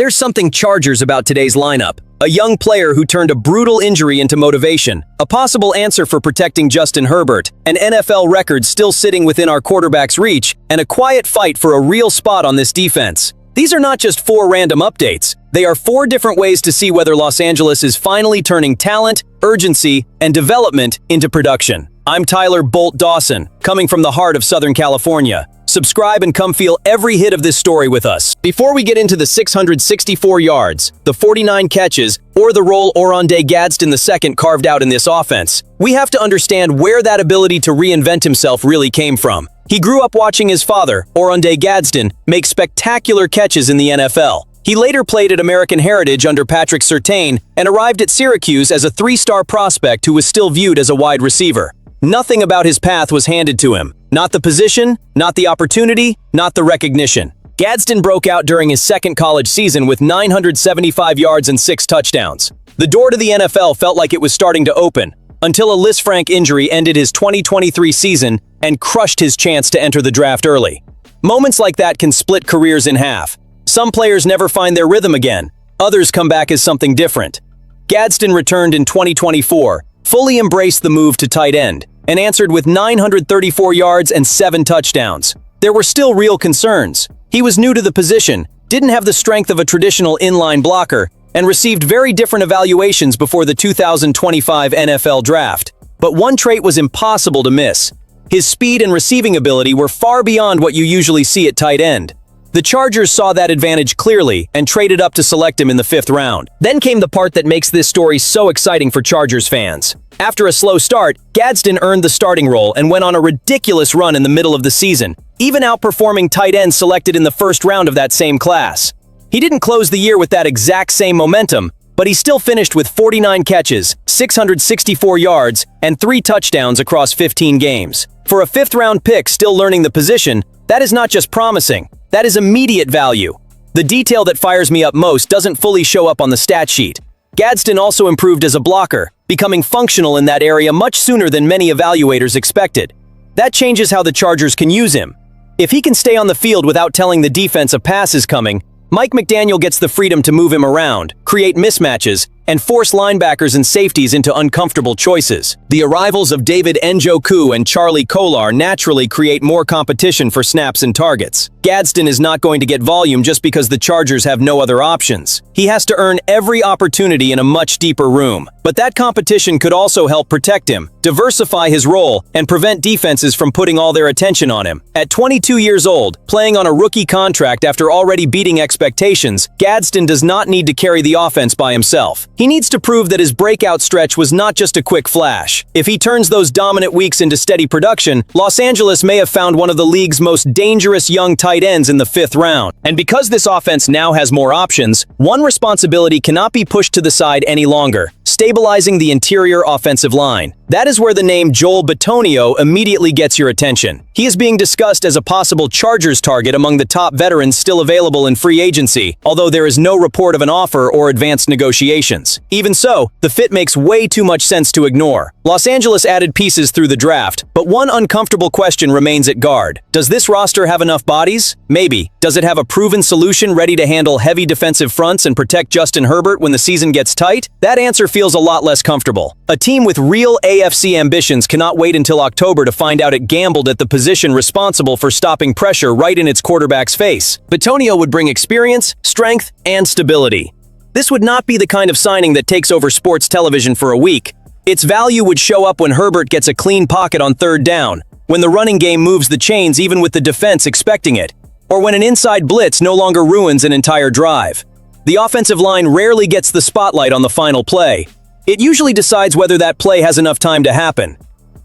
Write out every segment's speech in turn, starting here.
There's something Chargers about today's lineup. A young player who turned a brutal injury into motivation, a possible answer for protecting Justin Herbert, an NFL record still sitting within our quarterback's reach, and a quiet fight for a real spot on this defense. These are not just 4 random updates. They are 4 different ways to see whether Los Angeles is finally turning talent, urgency, and development into production. I'm Tyler Bolt Dawson, coming from the heart of Southern California. Subscribe and come feel every hit of this story with us. Before we get into the 664 yards, the 49 catches, or the role Oronde Gadsden II carved out in this offense, we have to understand where that ability to reinvent himself really came from. He grew up watching his father, Oronde Gadsden, make spectacular catches in the NFL. He later played at American Heritage under Patrick Surtain and arrived at Syracuse as a 3-star prospect who was still viewed as a wide receiver. Nothing about his path was handed to him. Not the position, not the opportunity, not the recognition. Gadsden broke out during his second college season with 975 yards and 6 touchdowns. The door to the NFL felt like it was starting to open, until a Lisfranc injury ended his 2023 season and crushed his chance to enter the draft early. Moments like that can split careers in half. Some players never find their rhythm again. Others come back as something different. Gadsden returned in 2024, fully embraced the move to tight end, and answered with 934 yards and 7 touchdowns. There were still real concerns. He was new to the position, didn't have the strength of a traditional inline blocker, and received very different evaluations before the 2025 NFL Draft. But one trait was impossible to miss. His speed and receiving ability were far beyond what you usually see at tight end. The Chargers saw that advantage clearly and traded up to select him in the 5th round. Then came the part that makes this story so exciting for Chargers fans. After a slow start, Gadsden earned the starting role and went on a ridiculous run in the middle of the season, even outperforming tight ends selected in the 1st round of that same class. He didn't close the year with that exact same momentum, but he still finished with 49 catches, 664 yards, and 3 touchdowns across 15 games. For a 5th-round pick still learning the position, that is not just promising, that is immediate value. The detail that fires me up most doesn't fully show up on the stat sheet. Gadsden also improved as a blocker, becoming functional in that area much sooner than many evaluators expected. That changes how the Chargers can use him. If he can stay on the field without telling the defense a pass is coming, Mike McDaniel gets the freedom to move him around, create mismatches, and force linebackers and safeties into uncomfortable choices. The arrivals of David Njoku and Charlie Kolar naturally create more competition for snaps and targets. Gadsden is not going to get volume just because the Chargers have no other options. He has to earn every opportunity in a much deeper room. But that competition could also help protect him, diversify his role, and prevent defenses from putting all their attention on him. At 22 years old, playing on a rookie contract after already beating expectations, Gadsden does not need to carry the offense by himself. He needs to prove that his breakout stretch was not just a quick flash. If he turns those dominant weeks into steady production, Los Angeles may have found one of the league's most dangerous young tight ends in the 5th round. And because this offense now has more options, one responsibility cannot be pushed to the side any longer: stabilizing the interior offensive line. That is where the name Joel Bitonio immediately gets your attention. He is being discussed as a possible Chargers target among the top veterans still available in free agency, although there is no report of an offer or advanced negotiations. Even so, the fit makes way too much sense to ignore. Los Angeles added pieces through the draft, but one uncomfortable question remains at guard. Does this roster have enough bodies? Maybe. Does it have a proven solution ready to handle heavy defensive fronts and protect Justin Herbert when the season gets tight? That answer feels a lot less comfortable. A team with real AFC ambitions cannot wait until October to find out it gambled at the position responsible for stopping pressure right in its quarterback's face. Bitonio would bring experience, strength, and stability. This would not be the kind of signing that takes over sports television for a week. Its value would show up when Herbert gets a clean pocket on 3rd down, when the running game moves the chains even with the defense expecting it, or when an inside blitz no longer ruins an entire drive. The offensive line rarely gets the spotlight on the final play. It usually decides whether that play has enough time to happen.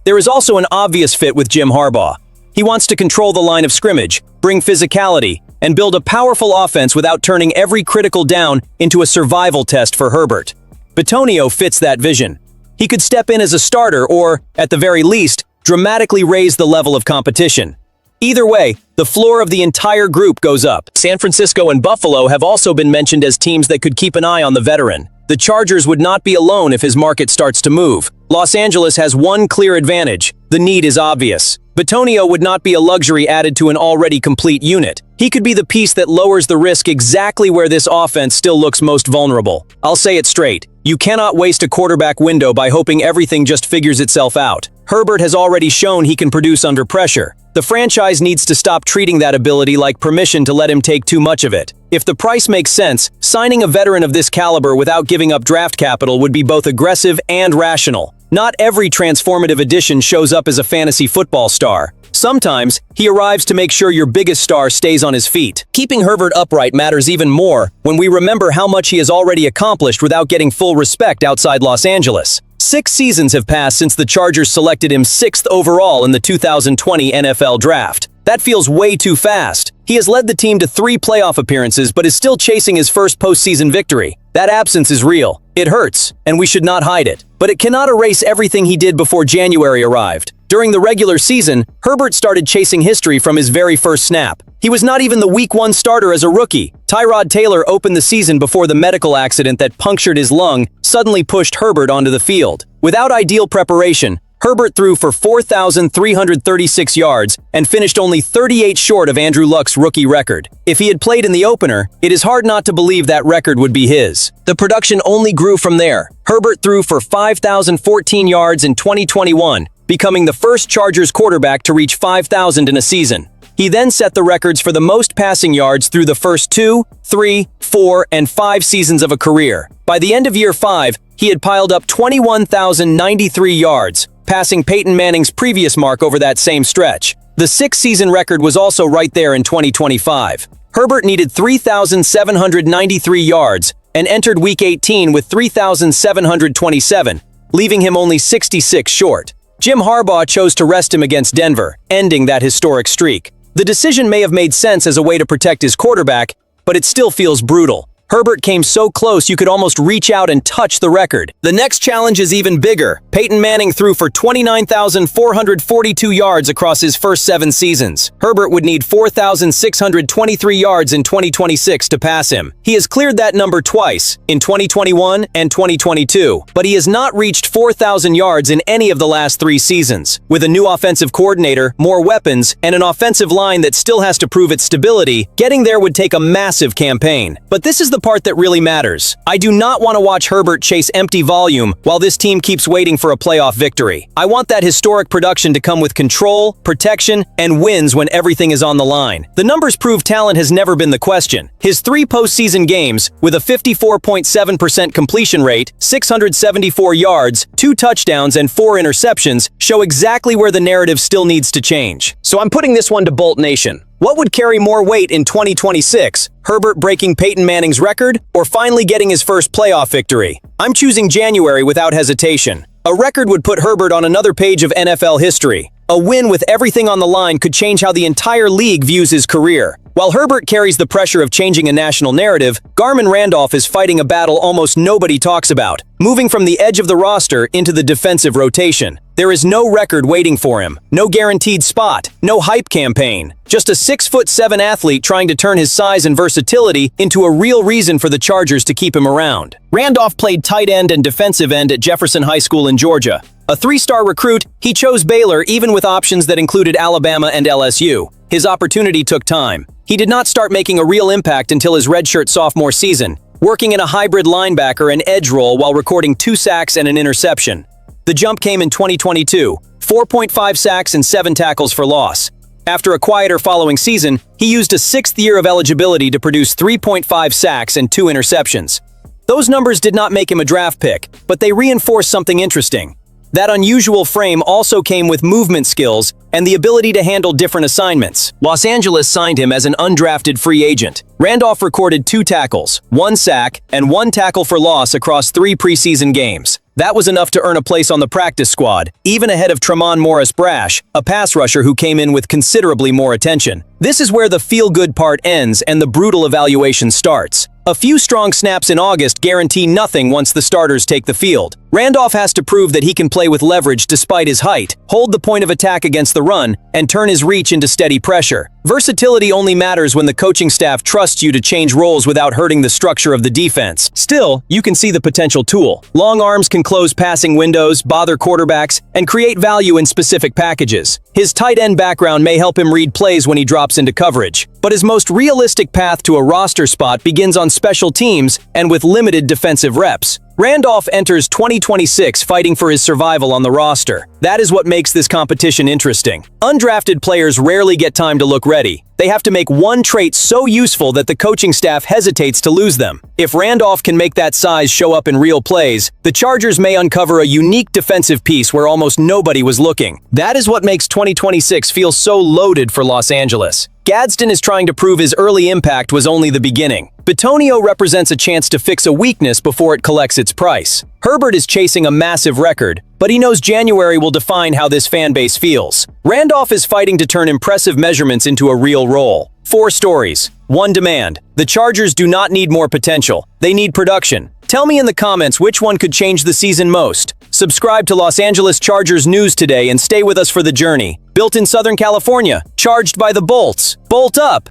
There is also an obvious fit with Jim Harbaugh. He wants to control the line of scrimmage, bring physicality, and build a powerful offense without turning every critical down into a survival test for Herbert. Bitonio fits that vision. He could step in as a starter or, at the very least, dramatically raise the level of competition. Either way, the floor of the entire group goes up. San Francisco and Buffalo have also been mentioned as teams that could keep an eye on the veteran. The Chargers would not be alone if his market starts to move. Los Angeles has one clear advantage. The need is obvious. Bitonio would not be a luxury added to an already complete unit. He could be the piece that lowers the risk exactly where this offense still looks most vulnerable. I'll say it straight. You cannot waste a quarterback window by hoping everything just figures itself out. Herbert has already shown he can produce under pressure. The franchise needs to stop treating that ability like permission to let him take too much of it. If the price makes sense, signing a veteran of this caliber without giving up draft capital would be both aggressive and rational. Not every transformative addition shows up as a fantasy football star. Sometimes, he arrives to make sure your biggest star stays on his feet. Keeping Herbert upright matters even more when we remember how much he has already accomplished without getting full respect outside Los Angeles. 6 seasons have passed since the Chargers selected him 6th overall in the 2020 NFL Draft. That feels way too fast. He has led the team to 3 playoff appearances but is still chasing his first postseason victory. That absence is real. It hurts, and we should not hide it. But it cannot erase everything he did before January arrived. During the regular season, Herbert started chasing history from his very first snap. He was not even the Week 1 starter as a rookie. Tyrod Taylor opened the season before the medical accident that punctured his lung suddenly pushed Herbert onto the field. Without ideal preparation, Herbert threw for 4,336 yards and finished only 38 short of Andrew Luck's rookie record. If he had played in the opener, it is hard not to believe that record would be his. The production only grew from there. Herbert threw for 5,014 yards in 2021, becoming the first Chargers quarterback to reach 5,000 in a season. He then set the records for the most passing yards through the first 2, 3, 4, and 5 seasons of a career. By the end of year 5, he had piled up 21,093 yards, passing Peyton Manning's previous mark over that same stretch. The 6-season record was also right there in 2025. Herbert needed 3,793 yards and entered Week 18 with 3,727, leaving him only 66 short. Jim Harbaugh chose to rest him against Denver, ending that historic streak. The decision may have made sense as a way to protect his quarterback, but it still feels brutal. Herbert came so close you could almost reach out and touch the record. The next challenge is even bigger. Peyton Manning threw for 29,442 yards across his first 7 seasons. Herbert would need 4,623 yards in 2026 to pass him. He has cleared that number twice, in 2021 and 2022, but he has not reached 4,000 yards in any of the last 3 seasons. With a new offensive coordinator, more weapons, and an offensive line that still has to prove its stability, getting there would take a massive campaign. But this is the part that really matters. I do not want to watch Herbert chase empty volume while this team keeps waiting for a playoff victory. I want that historic production to come with control, protection, and wins when everything is on the line. The numbers prove talent has never been the question. His 3 postseason games, with a 54.7% completion rate, 674 yards, 2 touchdowns, and 4 interceptions, show exactly where the narrative still needs to change. So I'm putting this one to Bolt Nation. What would carry more weight in 2026? Herbert breaking Peyton Manning's record, or finally getting his first playoff victory? I'm choosing January without hesitation. A record would put Herbert on another page of NFL history. A win with everything on the line could change how the entire league views his career. While Herbert carries the pressure of changing a national narrative, Garmon Randolph is fighting a battle almost nobody talks about, moving from the edge of the roster into the defensive rotation. There is no record waiting for him, no guaranteed spot, no hype campaign. Just a 6'7" athlete trying to turn his size and versatility into a real reason for the Chargers to keep him around. Randolph played tight end and defensive end at Jefferson High School in Georgia. A 3-star recruit, he chose Baylor even with options that included Alabama and LSU. His opportunity took time. He did not start making a real impact until his redshirt sophomore season, working in a hybrid linebacker and edge role while recording 2 sacks and an interception. The jump came in 2022, 4.5 sacks and 7 tackles for loss. After a quieter following season, he used a 6th year of eligibility to produce 3.5 sacks and 2 interceptions. Those numbers did not make him a draft pick, but they reinforced something interesting. That unusual frame also came with movement skills and the ability to handle different assignments. Los Angeles signed him as an undrafted free agent. Randolph recorded 2 tackles, 1 sack, and 1 tackle for loss across 3 preseason games. That was enough to earn a place on the practice squad, even ahead of Tremont Morris-Brash, a pass rusher who came in with considerably more attention. This is where the feel-good part ends and the brutal evaluation starts. A few strong snaps in August guarantee nothing once the starters take the field. Randolph has to prove that he can play with leverage despite his height, hold the point of attack against the run, and turn his reach into steady pressure. Versatility only matters when the coaching staff trusts you to change roles without hurting the structure of the defense. Still, you can see the potential tool. Long arms can close passing windows, bother quarterbacks, and create value in specific packages. His tight end background may help him read plays when he drops into coverage. But his most realistic path to a roster spot begins on special teams and with limited defensive reps. Randolph enters 2026 fighting for his survival on the roster. That is what makes this competition interesting. Undrafted players rarely get time to look ready. They have to make one trait so useful that the coaching staff hesitates to lose them. If Randolph can make that size show up in real plays, the Chargers may uncover a unique defensive piece where almost nobody was looking. That is what makes 2026 feel so loaded for Los Angeles. Gadsden is trying to prove his early impact was only the beginning. Bitonio represents a chance to fix a weakness before it collects its price. Herbert is chasing a massive record, but he knows January will define how this fan base feels. Randolph is fighting to turn impressive measurements into a real role. 4 stories, 1 demand. The Chargers do not need more potential. They need production. Tell me in the comments which one could change the season most. Subscribe to Los Angeles Chargers News today and stay with us for the journey. Built in Southern California, charged by the Bolts. Bolt up!